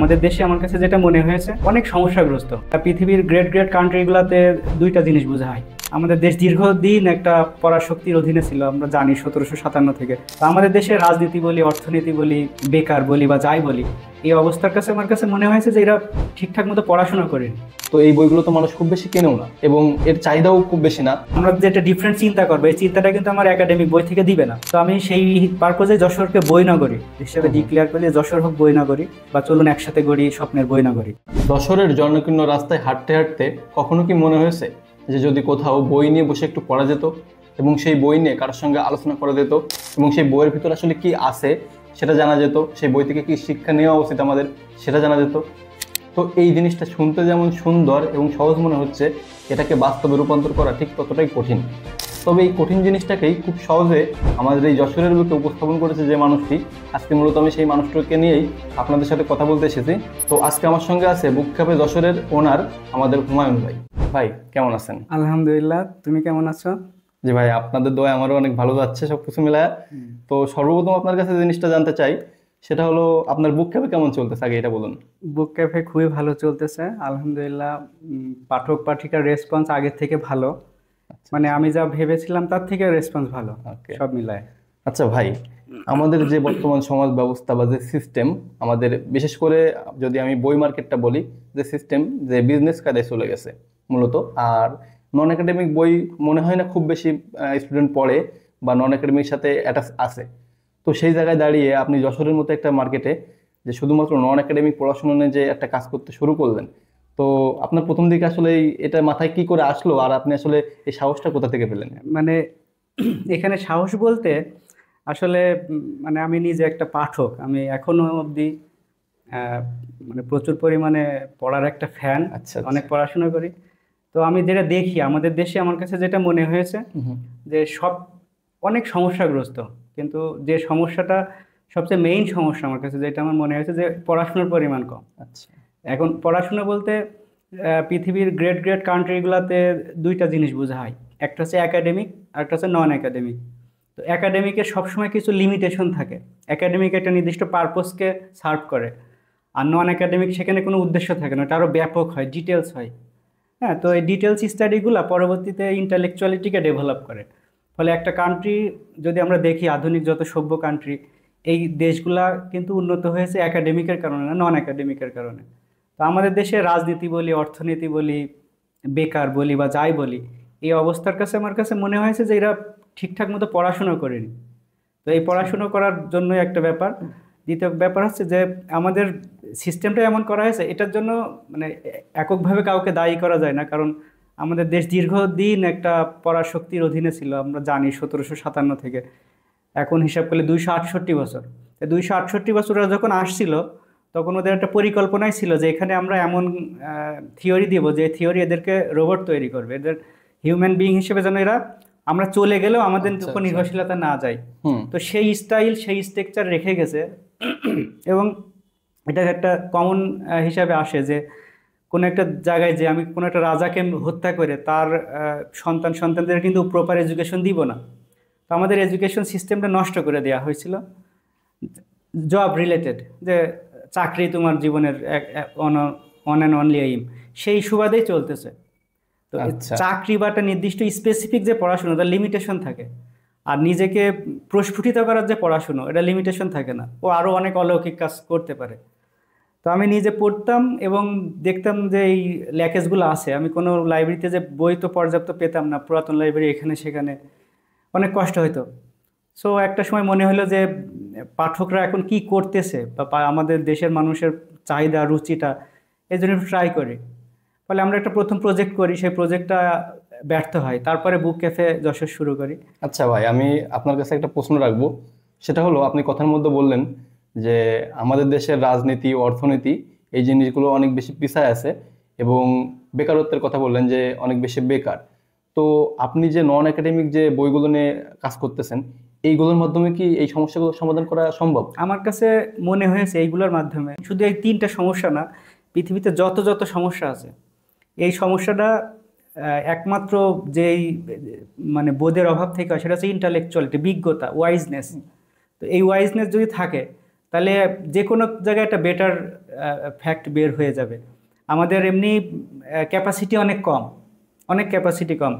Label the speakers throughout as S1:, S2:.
S1: আমাদের দেশে আমার কাছে যেটা মনে হয়েছে অনেক সমস্যাগ্রস্ত। পৃথিবীর গ্রেট গ্রেট কান্ট্রিগুলোতে দুইটা জিনিস বোঝা হয়। আমাদের দেশ দীর্ঘদিন একটা পরাশক্তির অধীনে ছিল, আমরা জানি 1757 থেকে। তো আমাদের দেশের রাজনীতি বলি, অর্থনীতি বলি, বেকার বলি বা যাই বলি, এই অবস্থার কাছে আমার কাছে মনে হয়েছে যে এরা ঠিকঠাক মতো পড়াশোনা করেনি।
S2: তো এই বইগুলো তো মানুষ খুব বেশি কেনেও না এবং এর চাহিদাও খুব বেশি না।
S1: আমরা যেটা ডিফারেন্ট চিন্তা করবো, এই চিন্তাটা কিন্তু আমার একাডেমিক বই থেকে দিবে না। তো আমি সেই পারপোজে যশোরকে বইনগরী হিসেবে ডিক্লেয়ার করি, যশোর হোক বইনগরী, বা চলুন একসাথে গড়ি স্বপ্নের বইনগরী।
S2: যশোরের জনকীর্ণ রাস্তায় হাঁটতে হাঁটতে কখনো কি মনে হয়েছে যে যদি কোথাও বই নিয়ে বসে একটু পড়া যেত এবং সেই বই নিয়ে কারোর সঙ্গে আলোচনা করা যেত এবং সেই বইয়ের ভিতর আসলে কি আছে সেটা জানা যেত, সেই বই থেকে কি শিক্ষা নেওয়া উচিত আমাদের সেটা জানা যেত? তো এই জিনিসটা শুনতে যেমন সুন্দর এবং সহজ মনে হচ্ছে, এটাকে বাস্তবে রূপান্তর করা ঠিক ততটাই কঠিন। তবে এই কঠিন জিনিসটাকেই খুব সহজে আমাদের এই যশোরের বুকে উপস্থাপন করেছে যে মানুষটি, আজকে মূলত আমি সেই মানুষটাকে নিয়েই আপনাদের সাথে কথা বলতে এসেছি। তো আজকে আমার সঙ্গে আছে বুক ক্যাফে যশোরের ওনার আমাদের হুমায়ুন ভাই। ভাই কেমন আছেন?
S1: আলহামদুলিল্লাহ, তুমি কেমন আছো?
S2: জি ভাই, আপনাদের দোয়া আমারও অনেক ভালো যাচ্ছে সবকিছু মিলায়। তো সর্বপ্রথম আপনার কাছে জিনিসটা জানতে চাই, সেটা হলো আপনার বুক ক্যাফে কেমন চলতেছে, আগে এটা বলুন।
S1: বুক ক্যাফে খুবই ভালো চলতেছে আলহামদুলিল্লাহ। পাঠক পাঠিকার রেসপন্স আগের থেকে ভালো, মানে আমি যা ভেবেছিলাম তার থেকে রেসপন্স ভালো, সব মিলায়।
S2: আচ্ছা ভাই, আমাদের যে বর্তমান সমাজ ব্যবস্থা বা যে সিস্টেম, আমাদের বিশেষ করে যদি আমি বই মার্কেটটা বলি, যে সিস্টেম যে বিজনেস কাজে চলে গেছে মূলত, আর নন একাডেমিক বই মনে হয় না খুব বেশি স্টুডেন্ট পড়ে বা নন একাডেমিক সাথে অ্যাটাচ আছে। তো সেই জায়গায় দাঁড়িয়ে আপনি যশোরের মতো একটা মার্কেটে যে শুধুমাত্র নন একাডেমিক পড়াশোনা নিয়ে যে একটা কাজ করতে শুরু করলেন, তো আপনার প্রথম দিকে আসলে এটা মাথায় কি করে আসলো আর আপনি আসলে এই সাহসটা কোথা থেকে পেলেন?
S1: মানে এখানে সাহস বলতে আসলে মানে আমি নিজে একটা পাঠক, আমি এখনো অবধি মানে প্রচুর পরিমাণে পড়ার একটা ফ্যান।
S2: আচ্ছা,
S1: অনেক পড়াশোনা করি। তো আমি যেটা দেখি আমাদের দেশে, আমার কাছে যেটা মনে হয়েছে যে সব অনেক সমস্যাগ্রস্ত, কিন্তু যে সমস্যাটা সবচেয়ে মেইন সমস্যা আমার কাছে যেটা আমার মনে হয়েছে যে পড়াশোনার পরিমাণ কম।
S2: আচ্ছা,
S1: এখন পড়াশোনা বলতে পৃথিবীর গ্রেট গ্রেট কান্ট্রিগুলোতে দুইটা জিনিস বোঝা হয়, একটা হচ্ছে একাডেমিক আর একটা হচ্ছে নন একাডেমিক। তো একাডেমিকের সবসময় কিছু লিমিটেশন থাকে, একাডেমিক একটা নির্দিষ্ট পারপোজকে সার্ভ করে, আর নন একাডেমিক সেখানে কোনো উদ্দেশ্য থাকে না, এটা আরও ব্যাপক হয়, ডিটেলস হয়। হ্যাঁ, তো এই ডিটেলস স্টাডিগুলো পরবর্তীতে ইন্টালেকচুয়ালিটিকে ডেভেলপ করে। ফলে একটা কান্ট্রি যদি আমরা দেখি, আধুনিক যত সভ্য কান্ট্রি, এই দেশগুলা কিন্তু উন্নত হয়েছে একাডেমিকের কারণে না, নন একাডেমিকের কারণে। তো আমাদের দেশে রাজনীতি বলি, অর্থনীতি বলি, বেকার বলি বা যাই বলি, এই অবস্থার কাছে আমার কাছে মনে হয়েছে যে এরা ঠিকঠাক মতো পড়াশুনো করেনি। তো এই পড়াশুনো করার জন্যই একটা ব্যাপার। দ্বিতীয় ব্যাপার হচ্ছে যে আমাদের সিস্টেমটা এমন করা হয়েছে, এটার জন্য মানে এককভাবে কাউকে দায়ী করা যায় না, কারণ আমাদের দেশ দীর্ঘদিন একটা পরাশক্তির অধীনে ছিল, আমরা জানি 1757 থেকে। এখন হিসাব করলে 268 বছর। 268 বছর ওরা যখন আসছিল, তখন ওদের একটা পরিকল্পনাই ছিল যে এখানে আমরা এমন থিওরি দিব যে থিওরি এদেরকে রোবট তৈরি করবে, এদের হিউম্যান বিইং হিসেবে যেন এরা আমরা চলে গেলেও আমাদের উপর নির্ভরশীলতা না যায়। তো সেই স্টাইল, সেই স্ট্রাকচার রেখে গেছে। এবং এটা একটা কমন হিসাবে আসে যে কোনো একটা জায়গায় যে আমি কোনো একটা রাজাকে হত্যা করে তার সন্তানদের কিন্তু প্রপার এডুকেশন দিব না। তো আমাদের এডুকেশন সিস্টেমটা নষ্ট করে দেওয়া হয়েছিল, জব রিলেটেড, যে চাকরি তোমার জীবনের অন অ্যান্ড অনলি এইম, সেই সুবাদেই চলতেছে। তো চাকরি বা একটা নির্দিষ্ট স্পেসিফিক যে পড়াশুনো, তার লিমিটেশন থাকে, আর নিজেকে প্রস্ফুটিত করার যে পড়াশুনো, এটা লিমিটেশন থাকে না, ও আরও অনেক অলৌকিক কাজ করতে পারে। তো আমি নিজে পড়তাম এবং দেখতাম যে এই ল্যাকেজগুলো আছে। আমি কোনো লাইব্রেরিতে যে বই তো পর্যাপ্ত পেতাম না, পুরাতন লাইব্রেরি এখানে সেখানে, অনেক কষ্ট হতো। সো একটা সময় মনে হলো যে পাঠকরা এখন কি করতেছে বা আমাদের দেশের মানুষের চাহিদা রুচিটা, এই জন্য একটু ট্রাই করি। ফলে আমরা একটা প্রথম প্রজেক্ট করি, সেই প্রজেক্টটা ব্যর্থ হয়, তারপরে বুক ক্যাফে যশোর শুরু করি।
S2: আচ্ছা ভাই, আমি আপনার কাছে একটা প্রশ্ন রাখবো, সেটা হলো আপনি কথার মধ্যে বললেন যে আমাদের দেশের রাজনীতি, অর্থনীতি, এই জিনিসগুলো অনেক বেশি পিছায় আছে এবং বেকারত্বের কথা বললেন যে অনেক বেশি বেকার। তো আপনি যে নন একাডেমিক যে বইগুলো নিয়ে কাজ করতেছেন, এইগুলোর মাধ্যমে কি এই সমস্যাগুলো সমাধান করা সম্ভব?
S1: আমার কাছে মনে হয়েছে এইগুলোর মাধ্যমে শুধু এই তিনটা সমস্যা না, পৃথিবীতে যত যত সমস্যা আছে, এই সমস্যাটা একমাত্র যেই মানে বোধের অভাব থেকে হয়, সেটা হচ্ছে ইন্টালেকচুয়ালিটি, বিজ্ঞতা, ওয়াইজনেস। তো এই ওয়াইজনেস যদি থাকে, তাহলে যে কোনো জায়গায় একটা বেটার ফ্যাক্ট বের হয়ে যাবে। আমাদের এমনি ক্যাপাসিটি অনেক কম, অনেক ক্যাপাসিটি কম,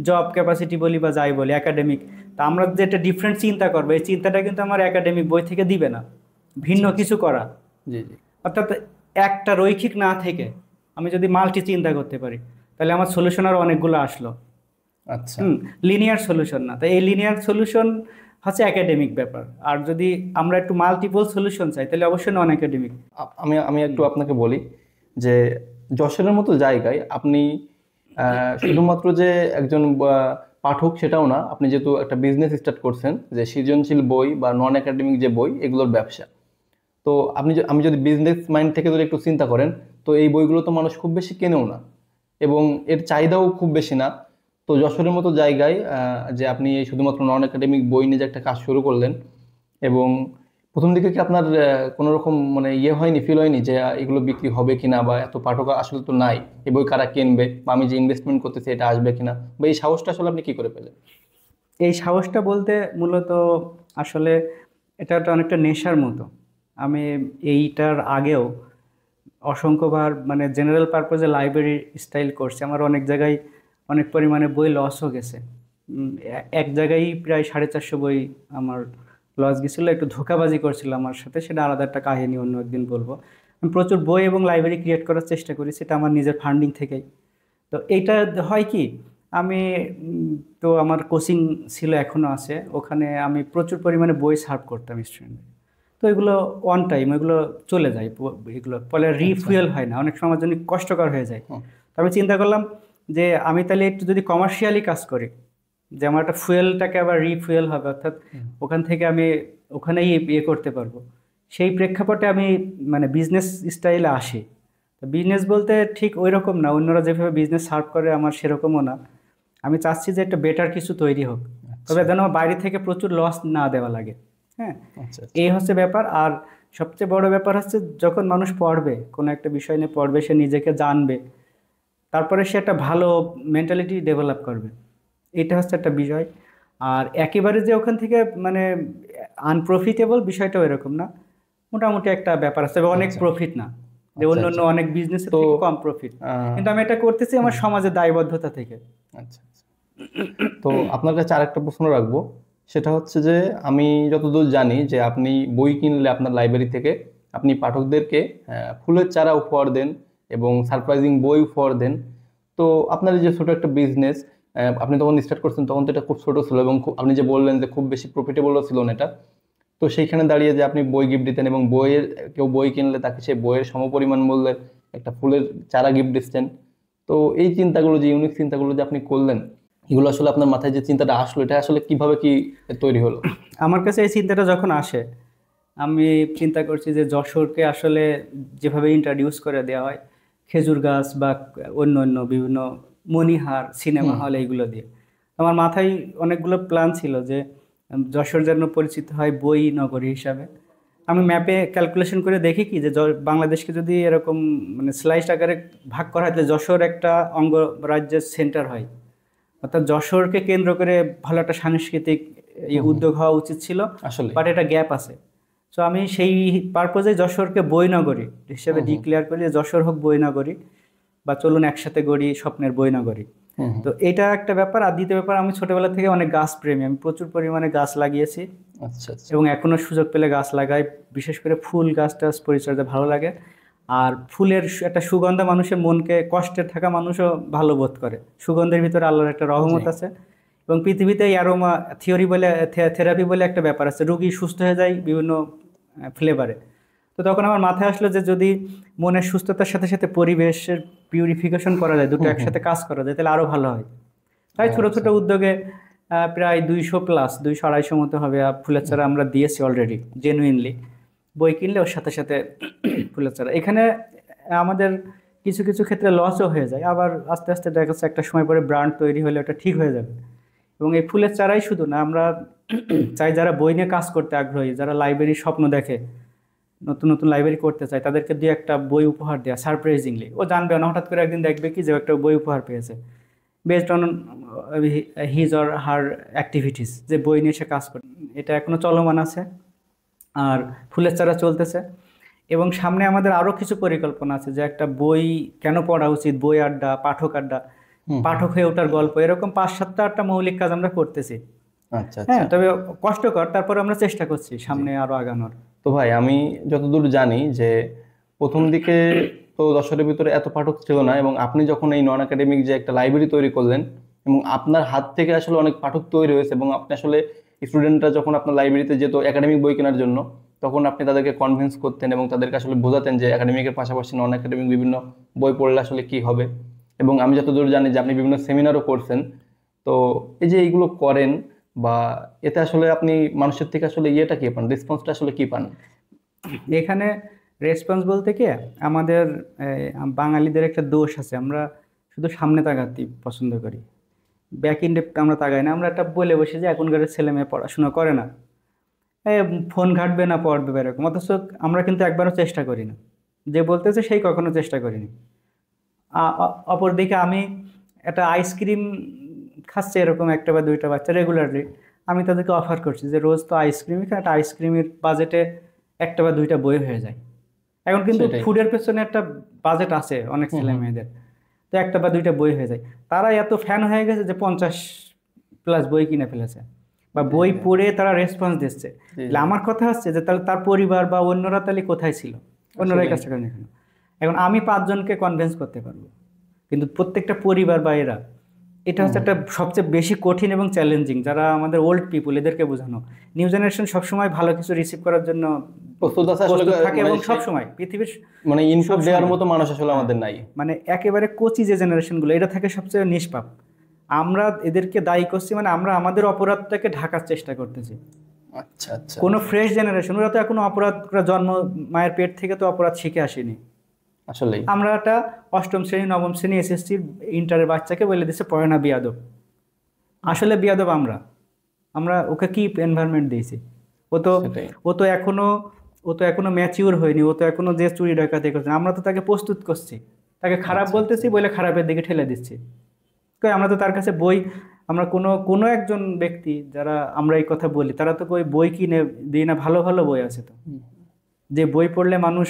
S1: জব ক্যাপাসিটি বলি বা যাই বলি একাডেমিক। তা আমরা যেটা ডিফারেন্ট চিন্তা করবো, এই চিন্তাটা কিন্তু আমার একাডেমিক বই থেকে দিবে না, ভিন্ন
S2: আচ্ছা, আচ্ছা।
S1: কিছু করা।
S2: জি, জি।
S1: অর্থাৎ একটা রৈখিক না থেকে আমি যদি মাল্টি চিন্তা করতে পারি, তাহলে আমার সলিউশন আরও অনেকগুলো আসলো।
S2: আচ্ছা।
S1: লিনিয়ার সলিউশন না, তাই এই লিনিয়ার সলিউশন হচ্ছে একাডেমিক ব্যাপার। আর যদি আমরা একটু মাল্টিপল সলিউশন চাই, তাহলে অবশ্যই নন একাডেমিক।
S2: আমি আমি একটু আপনাকে বলি যে যশোরের মতো জায়গায় আপনি শুধুমাত্র যে একজন পাঠক সেটাও না, আপনি যেহেতু একটা বিজনেস স্টার্ট করছেন, যে সৃজনশীল বই বা নন একাডেমিক যে বই এগুলোর ব্যবসা। তো আমি যদি বিজনেস মাইন্ড থেকে যদি একটু চিন্তা করেন, তো এই বইগুলো তো মানুষ খুব বেশি কেনেও না এবং এর চাহিদাও খুব বেশি না। তো যশোরের মতো জায়গায় যে আপনি এই শুধুমাত্র নন একাডেমিক বই নিয়ে যে একটা কাজ শুরু করলেন, এবং প্রথম দিকে কি আপনার কোনো রকম মানে হয়নি, ফিল হয়নি যে এগুলো বিক্রি হবে কিনা, বা এত পাঠক আসলে তো নাই, এই বই কারা কিনবে, বা আমি যে ইনভেস্টমেন্ট করতেছি এটা আসবে কিনা, বা এই সাহসটা আসলে আপনি কি করে পেলেন?
S1: এই সাহসটা বলতে মূলত আসলে এটা একটা অনেকটা নেশার মতো। আমি এইটার আগেও অসংখ্যবার মানে জেনারেল পারপোজে লাইব্রেরি স্টাইল করছি, আমার অনেক জায়গায় অনেক পরিমাণে বই লসও গেছে। এক জায়গায় প্রায় 450 বই আমার লস গেছিলো, একটু ধোঁকাবাজি করছিল আমার সাথে, সেটা আলাদা একটা কাহিনী, অন্য একদিন বলবো। আমি প্রচুর বই এবং লাইব্রেরি ক্রিয়েট করার চেষ্টা করি, সেটা আমার নিজের ফান্ডিং থেকেই। তো এইটা হয় কি, আমি তো আমার কোচিং ছিল, এখনও আছে, ওখানে আমি প্রচুর পরিমাণে বই সার্ভ করতাম স্টুডেন্ট। তো এগুলো অন টাইম এগুলো চলে যায়, এগুলো ফলে
S2: আচ্ছা।
S1: রিফুয়েল হয় না, অনেক সময় আমার জন্য কষ্টকর হয়ে যায়।
S2: হুম।
S1: তো আমি চিন্তা করলাম যে আমি তাহলে একটু যদি কমার্শিয়ালি কাজ করি, যে আমার একটা ফুয়েলটাকে আবার রিফুয়েল হবে, অর্থাৎ ওখান থেকে আমি ওখানেই ইয়ে করতে পারবো। সেই প্রেক্ষাপটে আমি মানে বিজনেস স্টাইলে আসি। তো বিজনেস বলতে ঠিক ওই রকম না, অন্যরা যেভাবে বিজনেস সার্ভ করে আমার সেরকমও না। আমি চাচ্ছি যে একটা বেটার কিছু তৈরি হোক, তবে
S2: আচ্ছা,
S1: যেন আমার বাইরে থেকে প্রচুর লস না দেওয়া লাগে। হ্যাঁ,
S2: আচ্ছা,
S1: এই হচ্ছে ব্যাপার। আর সবচেয়ে বড় ব্যাপার হচ্ছে যখন মানুষ পড়বে, কোনো একটা বিষয় নিয়ে পড়বে, সে নিজেকে জানবে, তারপরে সে একটা ভালো মেন্টালিটি ডেভেলপ করবে, এটা হচ্ছে একটা বিষয়। আর একেবারে যে ওখান থেকে মানে আনপ্রফিটেবল, বিষয়টাও এরকম না, মোটামুটি একটা ব্যাপার আছে, তবে অনেক
S2: আচ্ছা,
S1: প্রফিট না, যে
S2: আচ্ছা,
S1: অন্য অন্য
S2: আচ্ছা।
S1: অনেক বিজনেসের
S2: তো
S1: থেকে কম প্রফিট।
S2: আহ,
S1: কিন্তু আমি এটা করতেছি আমার
S2: হুম,
S1: সমাজের দায়বদ্ধতা থেকে।
S2: আচ্ছা, আচ্ছা। তো আপনার কাছে আরেকটা প্রশ্ন রাখবো, সেটা হচ্ছে যে আমি যতদূর জানি যে আপনি বই কিনলে আপনার লাইব্রেরি থেকে আপনি পাঠকদেরকে ফুলের চারা উপহার দেন এবং সারপ্রাইজিং বই উপহার দেন। তো আপনার এই যে ছোট একটা বিজনেস আপনি তখন স্টার্ট করছেন, তখন তো এটা খুব ছোট ছিল এবং আপনি যে বললেন যে খুব বেশি প্রফিটেবলও ছিল না এটা। তো সেইখানে দাঁড়িয়ে যে আপনি বই গিফট দিতেন এবং বইয়ের কেউ বই কিনলে তাকে সেই বইয়ের সমপরিমাণ মূল্যের একটা ফুলের চারা গিফট দিচ্ছেন। তো এই চিন্তাগুলো, যে ইউনিক চিন্তাগুলো যে আপনি করলেন, এগুলো আসলে আপনার মাথায় যে চিন্তাটা আসলো, এটা আসলে কিভাবে কি তৈরি হলো?
S1: আমার কাছে এই চিন্তাটা যখন আসে, আমি চিন্তা করছি যে যশোরকে আসলে যেভাবে ইন্ট্রোডিউস করে দেওয়া হয়, খেজুর গাছ বা অন্য অন্য বিভিন্ন মণিহার, সিনেমা
S2: হুম।
S1: হল, এইগুলো দিয়ে আমার মাথায় অনেকগুলো প্ল্যান ছিল যে যশোর যেন পরিচিত হয় বই নগরী হিসাবে। আমি ম্যাপে ক্যালকুলেশন করে দেখি কি যে বাংলাদেশকে যদি এরকম মানে স্লাইস আকারে ভাগ করা হয়, তাহলে যশোর একটা অঙ্গরাজ্যের সেন্টার হয়। অর্থাৎ যশোরকে কেন্দ্র করে ভালো একটা সাংস্কৃতিক
S2: হুম। হুম।
S1: উদ্যোগ হওয়া উচিত ছিল,
S2: আসলে।
S1: বাট এটা গ্যাপ আছে। সো আমি সেই পারপোজে যশোরকে বইনগরী হিসেবে
S2: হুম। হুম।
S1: ডিক্লেয়ার করি যে যশোর হোক বইনগরী, বা চলুন একসাথে গড়ি স্বপ্নের বইনগরী।
S2: হুম। হুম।
S1: তো এটা একটা ব্যাপার। আর দ্বিতীয় ব্যাপার, আমি ছোটবেলা থেকে অনেক গাছ প্রেমী, আমি প্রচুর পরিমাণে গাছ লাগিয়েছি
S2: আচ্ছা, আচ্ছা।
S1: এবং এখনো সুযোগ পেলে গাছ লাগাই। বিশেষ করে ফুল গাছ টাছ পরিচর্যা ভালো লাগে। আর ফুলের একটা সুগন্ধ মানুষের মনকে, কষ্টে থাকা মানুষও ভালো বোধ করে, সুগন্ধের ভিতরে আল্লাহর একটা
S2: জি।
S1: রহমত আছে। এবং পৃথিবীতে অ্যারোমা থিওরি বলে, থেরাপি বলে একটা ব্যাপার আছে, রুগী সুস্থ হয়ে যায় বিভিন্ন ফ্লেভারে। তো তখন আমার মাথায় আসলো যে যদি মনের সুস্থতার সাথে সাথে পরিবেশের পিউরিফিকেশন করা যায়, দুটো
S2: হুম। হুম।
S1: একসাথে কাজ করা যায়, তাহলে আরো ভালো হয়। তাই ছোট ছোট
S2: আচ্ছা।
S1: উদ্যোগে প্রায় 200 প্লাস, 200-250 মতো হবে ফুলের চারা আমরা দিয়েছি অলরেডি জেনুইনলি। বই কিনলে ওর সাথে সাথে ফুলের চারা। এখানে আমাদের কিছু কিছু ক্ষেত্রে লসও হয়ে যায়, আবার আস্তে আস্তে দেখা যাচ্ছে একটা সময় পরে ব্র্যান্ড তৈরি হলে ওটা ঠিক হয়ে যাবে। এবং এই ফুলের চারাই শুধু না, আমরা চাই যারা বই নিয়ে কাজ করতে আগ্রহী, যারা লাইব্রেরির স্বপ্ন দেখে, নতুন নতুন লাইব্রেরি করতে চায়, তাদেরকে দিয়ে একটা বই উপহার দেওয়া সারপ্রাইজিংলি। ও জানবে না, হঠাৎ করে একদিন দেখবে কি যে ও একটা বই উপহার পেয়েছে, based on his or her activities, যে বই নিয়ে সে কাজ করে। এটা এখনো চলমান আছে। আর ফুলের চারা চলতেছে। এবং সামনে আমাদের আরো কিছু পরিকল্পনা আছে, যে একটা বই কেন পড়া উচিত, বই আড্ডা, পাঠক আড্ডা,
S2: হুম।
S1: পাঠক হয়ে ওঠার গল্প, এরকম 5-7টা মৌলিক কাজ আমরা করতেছি।
S2: আচ্ছা
S1: হ্যাঁ,
S2: আচ্ছা।
S1: তবে কষ্টকর, তারপর আমরা চেষ্টা করছি
S2: জি।
S1: সামনে আরো আগানোর।
S2: তো ভাই আমি যতদূর জানি যে প্রথম দিকে তো যশোরের ভিতরে এত পাঠক ছিল না, এবং আপনি যখন এই নন একাডেমিক যে একটা লাইব্রেরি তৈরি করলেন এবং আপনার হাত থেকে আসলে অনেক পাঠক তৈরি হয়েছে, এবং আপনি আসলে স্টুডেন্টরা যখন আপনার লাইব্রেরিতে যেত একাডেমিক বই কেনার জন্য, তখন আপনি তাদেরকে কনভিন্স করতেন এবং তাদেরকে আসলে বোঝাতেন যে একাডেমিকের পাশাপাশি নন একাডেমিক বিভিন্ন বই পড়লে আসলে কি হবে। এবং আমি যতদূর জানি যে আপনি বিভিন্ন সেমিনারও করছেন। তো এই যে এইগুলো করেন, বা এতে আসলে আপনি মানুষের থেকে আসলে ইয়েটা কি পান, রেসপন্সটা আসলে কি পান?
S1: এখানে রেসপন্স বলতে কি, আমাদের বাঙালিদের একটা দোষ আছে, আমরা শুধু সামনে তাকাতে পছন্দ করি, ব্যাক ইন ডেপথ আমরা তাকাই না। আমরা একটা বলে বসে যে এখনকার ছেলে মেয়ে পড়াশোনা করে না, ফোন ঘাটবে না, পড়বে বা এরকম, অথচ আমরা কিন্তু একবারও চেষ্টা করি না। যে বলতেছে সেই কখনো চেষ্টা করিনি। অপরদিকে আমি একটা আইসক্রিম খাচ্ছে এরকম একটা বা দুইটা বাচ্চা রেগুলারলি, আমি তাদেরকে অফার করছি যে রোজ তো আইসক্রিমই খায়, একটা আইসক্রিমের বাজেটে একটা বা দুইটা বই হয়ে যায়। এখন কিন্তু
S2: সেটাই।
S1: ফুডের পেছনে একটা বাজেট আছে অনেক
S2: হুম
S1: ছেলে
S2: হুম।
S1: মেয়েদের, তো একটা বা দুইটা বই হয়ে যায়। তারা এত ফ্যান হয়ে গেছে যে 50+ বই কিনে ফেলেছে, বা
S2: জি
S1: বই
S2: জি
S1: পড়ে তারা রেসপন্স দিচ্ছে।
S2: জি
S1: তাহলে
S2: জি।
S1: আমার কথা হচ্ছে যে তাহলে তার পরিবার বা অন্যরা তাহলে কোথায় ছিল, অন্যরা এই
S2: আসলেই।
S1: কাজটা করেনি কেন? এখন আমি 5জনকে কনভিন্স করতে পারবো, কিন্তু প্রত্যেকটা পরিবার বা এরা, এটা
S2: হুম
S1: হচ্ছে
S2: হুম।
S1: একটা সবচেয়ে বেশি কঠিন এবং চ্যালেঞ্জিং। যারা আমাদের ওল্ড পিপুল, এদেরকে বোঝানো, নিউ জেনারেশন সবসময় ভালো কিছু রিসিভ করার জন্য
S2: প্রস্তুত আছে আসলে,
S1: প্রস্তুত থাকে,
S2: মানে
S1: এবং
S2: সে
S1: সবসময় পৃথিবীর
S2: মানে ইনপুট
S1: সবসময়
S2: দেওয়ার
S1: না।
S2: মতো মানুষ আসলে
S1: হ্যাঁ,
S2: আমাদের নাই।
S1: মানে একেবারে কচি যে জেনারেশনগুলো, এটা থাকে সবচেয়ে নিষ্পাপ। আমরা এদেরকে দায়ী করছি, মানে আমরা আমাদের অপরাধটাকে ঢাকার চেষ্টা করতেছি।
S2: আচ্ছা আচ্ছা।
S1: কোনো ফ্রেশ জেনারেশন, ওরা তো এখনো অপরাধ, ওরা জন্ম মায়ের পেট থেকে তো অপরাধ শিখে আসেনি।
S2: আসলেই।
S1: আমরা একটা অষ্টম শ্রেণী, নবম শ্রেণী, এসএসসি, ইন্টারের বাচ্চাকে বলে দিচ্ছে পড়ে না, বিয়াদব। আসলে বিয়াদব আমরা। আমরা ওকে কি এনভায়রনমেন্ট দিয়েছি? ও তো
S2: সেটাই।
S1: ও তো এখনো ও তো এখনো ম্যাচিউর হয়নি, ও তো এখনো যে চুরি ডাকাতি করছে, আমরা তো তাকে প্রস্তুত করছি, তাকে খারাপ
S2: আচ্ছা আচ্ছা।
S1: বলতেছি বলে খারাপের দিকে ঠেলে দিচ্ছি। কই, আমরা তো তার কাছে বই, আমরা কোনো কোনো একজন ব্যক্তি যারা আমরা এই কথা বলি, তারা তো কই বই কিনে দিই না, ভালো ভালো বই আছে তো,
S2: হুম।
S1: যে বই পড়লে মানুষ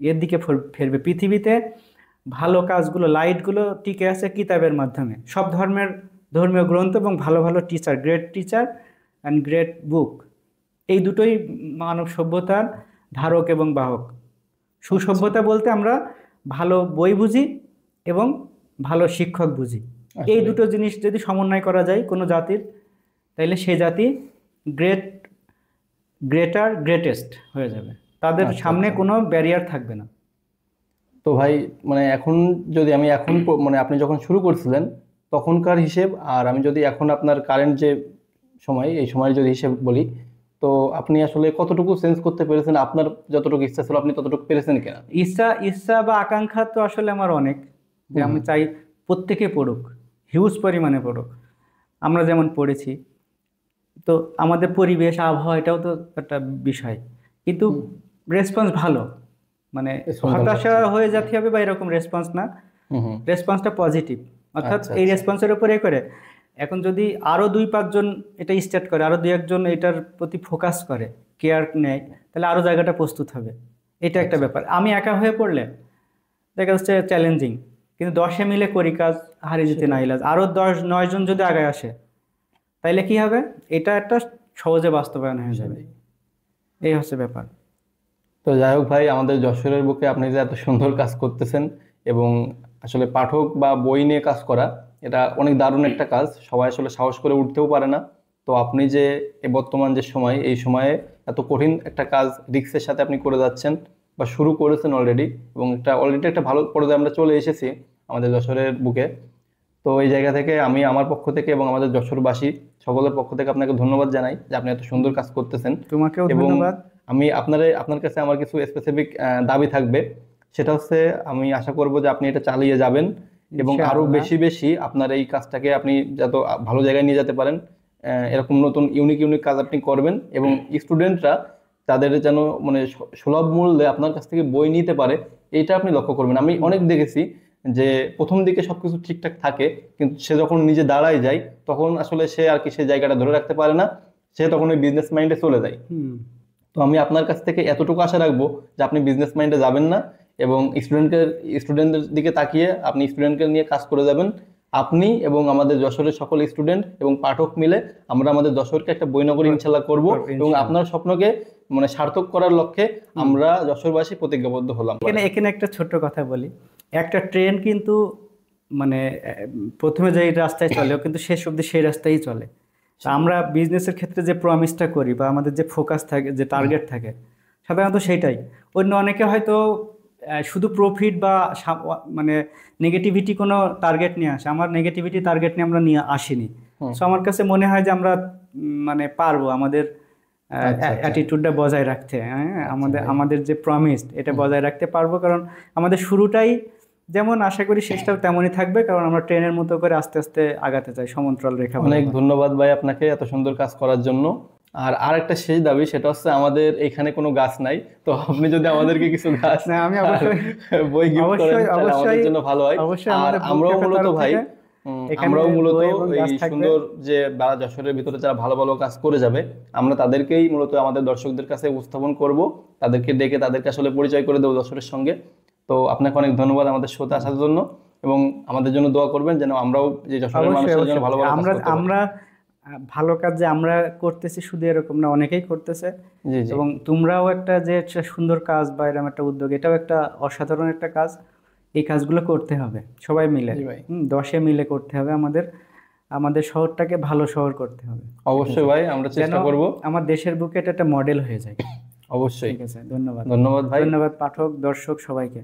S1: এর দিকে ফেরবে। পৃথিবীতে ভালো কাজগুলো, লাইটগুলো টিকে আছে কিতাবের মাধ্যমে। সব ধর্মের ধর্মীয় গ্রন্থ এবং ভালো ভালো teacher, great teacher and great book, এই দুটোই মানব সভ্যতার ধারক এবং বাহক।
S2: আচ্ছা।
S1: সুসভ্যতা বলতে আমরা ভালো বই বুঝি এবং ভালো শিক্ষক বুঝি। এই
S2: আসলেই।
S1: দুটো জিনিস যদি সমন্বয় করা যায় কোনো জাতির, তাহলে সেই জাতি গ্রেট, গ্রেটার, গ্রেটেস্ট হয়ে যাবে। তাদের
S2: আচ্ছা
S1: সামনে
S2: আচ্ছা।
S1: কোনো ব্যারিয়ার থাকবে না।
S2: তো ভাই মানে এখন যদি আমি এখন মানে আপনি যখন শুরু করছিলেন তখনকার হিসেব, আর আমি যদি এখন আপনার কারেন্ট যে সময়, এই সময়ের যদি হিসেব বলি, তো আপনি আসলে কতটুকু চেঞ্জ করতে পেরেছেন? আপনার যতটুকু ইচ্ছা ছিল আপনি ততটুকু পেরেছেন কিনা?
S1: ইচ্ছা ইচ্ছা বা আকাঙ্ক্ষা তো আসলে আমার অনেক, যে
S2: হুম
S1: আমি
S2: হুম।
S1: চাই প্রত্যেকে পড়ুক, হিউজ পরিমাণে পড়ুক। আমরা যেমন পড়েছি, তো আমাদের পরিবেশ, আবহাওয়া, এটাও তো একটা বিষয়। কিন্তু
S2: হুম।
S1: রেসপন্স ভালো, মানে
S2: রেসপন্স ভালো
S1: হতাশা
S2: পাচ্ছেন।
S1: হয়ে যেতে হবে বা এরকম রেসপন্স না,
S2: হুম হুম।
S1: রেসপন্সটা পজিটিভ। অর্থাৎ
S2: আচ্ছা
S1: এই
S2: আচ্ছা।
S1: রেসপন্সের উপরে করে, এখন যদি আরও 2-5 জন এটা স্টার্ট করে, আরও 2-1 জন এটার প্রতি ফোকাস করে, কেয়ার নেয়, তাহলে আরও জায়গাটা প্রস্তুত হবে। এটা একটা
S2: আচ্ছা।
S1: ব্যাপার। আমি একা হয়ে পড়লে দেখা যাচ্ছে চ্যালেঞ্জিং, কিন্তু 10-এ মিলে করি কাজ, হারিয়ে যেতে
S2: সেটাই।
S1: নাইলাজ। আরও 10-9 জন যদি আগে আসে, তাইলে কি হবে, এটা একটা সহজে বাস্তবায়ন হয়ে যাবে।
S2: সেটাই।
S1: এই হচ্ছে ব্যাপার।
S2: তো যাই হোক ভাই, আমাদের যশোরের বুকে আপনি যে এত সুন্দর কাজ করতেছেন, এবং আসলে পাঠক বা বই নিয়ে কাজ করা, এটা অনেক দারুণ একটা কাজ, সবাই আসলে সাহস করে উঠতেও পারে না। তো আপনি যে বর্তমান যে সময়, এই সময়ে এত কঠিন একটা কাজ রিস্কের সাথে আপনি করে যাচ্ছেন বা শুরু করেছেন অলরেডি, এবং অলরেডি একটা ভালো পর্যায়ে আমরা চলে এসেছি আমাদের যশোরের বুকে। তো এই জায়গা থেকে আমি আমার পক্ষ থেকে এবং আমাদের যশোরবাসী সকলের পক্ষ থেকে আপনাকে ধন্যবাদ জানাই যে আপনি এত সুন্দর কাজ করতেছেন।
S1: তোমাকেও
S2: এবং
S1: ধন্যবাদ।
S2: আমি আপনার কাছে আমার কিছু স্পেসিফিক দাবি থাকবে। সেটা হচ্ছে, আমি আশা করব যে আপনি এটা চালিয়ে যাবেন এবং আরো
S1: ইনশাআল্লাহ।
S2: বেশি বেশি আপনার এই কাজটাকে আপনি যত ভালো জায়গায় নিয়ে যেতে পারেন। এরকম নতুন ইউনিক ইউনিক কাজ আপনি করবেন, এবং স্টুডেন্টরা তাদের যেন মানে সুলভ মূল্যে আপনার কাছ থেকে বই নিতে পারে, এইটা আপনি লক্ষ্য করবেন। আমি
S1: হুম
S2: অনেক দেখেছি যে প্রথম দিকে সবকিছু ঠিকঠাক থাকে, কিন্তু সে যখন নিজে দাঁড়ায় যায় তখন আসলে সে আর কি সেই জায়গাটা ধরে রাখতে পারে না, সে তখন ওই বিজনেস মাইন্ডে চলে যায়।
S1: হুম।
S2: তো আমি আপনার কাছ থেকে এতটুকু আশা রাখবো যে আপনি বিজনেস মাইন্ডে যাবেন না এবং স্টুডেন্টদের দিকে তাকিয়ে আপনি স্টুডেন্টকে নিয়ে কাজ করে যাবেন। আপনি এবং আমাদের যশোরের সকল স্টুডেন্ট এবং পাঠক মিলে আমরা আমাদের যশোরকে একটা বইনগরী ইনশাল্লাহ করব এবং
S1: ইনশাআল্লাহ।
S2: আপনার স্বপ্নকে মানে সার্থক করার লক্ষ্যে আমরা যশোরবাসী প্রতিজ্ঞাবদ্ধ হলাম।
S1: এখানে একটা ছোট্ট কথা বলি, একটা ট্রেন কিন্তু মানে প্রথমে যে রাস্তায় চলে ও কিন্তু শেষ অবধি সেই রাস্তায় চলে। তা আমরা বিজনেসের ক্ষেত্রে যে প্রমিসটা করি বা আমাদের যে ফোকাস থাকে, যে টার্গেট থাকে, সাধারণত সেইটাই। অন্য অনেকে হয়তো শুধু প্রফিট বা মানে নেগেটিভিটি কোনো টার্গেট নিয়ে আসে, আমার নেগেটিভিটি টার্গেট নিয়ে আমরা নিয়ে আসিনি। সো আমার কাছে মনে হয় যে আমরা মানে পারবো আমাদের অ্যাটিটিউডটা বজায় রাখতে, হ্যাঁ, আমাদের যে প্রমিস এটা বজায় রাখতে পারবো, কারণ আমাদের শুরুটাই যেমন আশা করি শেষটাও তেমনই থাকবে, কারণ আমরা ট্রেনের মতো করে আস্তে আস্তে আগাতে চাই সমান্তরাল রেখা।
S2: অনেক ধন্যবাদ ভাই আপনাকে এত সুন্দর কাজ করার জন্য। আর একটা শেষ দাবি, সেটা হচ্ছে আমাদের এখানে কোনো গাছ নাই, তো আপনি যদি আমাদেরকে কিছু গাছ
S1: না, আমি অবশ্যই
S2: বই গিফট করেন তাহলে আমাদের জন্য ভালো হয়। আর আমরাও মূলত ভাই আমরাও মূলত এই সুন্দর যে যশোরের ভিতরে যারা ভালো ভালো কাজ করে যাবে আমরা তাদেরকেই মূলত আমাদের দর্শকদের কাছে উপস্থাপন করব, তাদেরকে ডেকে তাদেরকে আসলে পরিচয় করে দেবো যশোরের সঙ্গে। তো আপনাকে অনেক ধন্যবাদ আমাদের শোতে আসার জন্য এবং আমাদের জন্য দোয়া করবেন যেন আমরাও যে যশোরের মানুষের জন্য ভালো ভালো কাজ করতে পারি।
S1: আমরা ভালো কাজ যে আমরা করতেছি শুধু এরকম না, অনেকেই করতেছে, এবং তোমরাও একটা যে সুন্দর কাজ বা এরকম একটা উদ্যোগ, এটাও একটা অসাধারণ একটা কাজ। এই কাজগুলো করতে হবে সবাই মিলে, 10-এ মিলে করতে হবে, আমাদের শহরটাকে ভালো শহর করতে হবে।
S2: অবশ্যই ভাই, আমরা চেষ্টা করব
S1: আমার দেশের বুকে এটা একটা মডেল হয়ে যায়।
S2: অবশ্যই।
S1: ঠিক আছে, ধন্যবাদ।
S2: ধন্যবাদ ভাই,
S1: ধন্যবাদ পাঠক, দর্শক সবাইকে।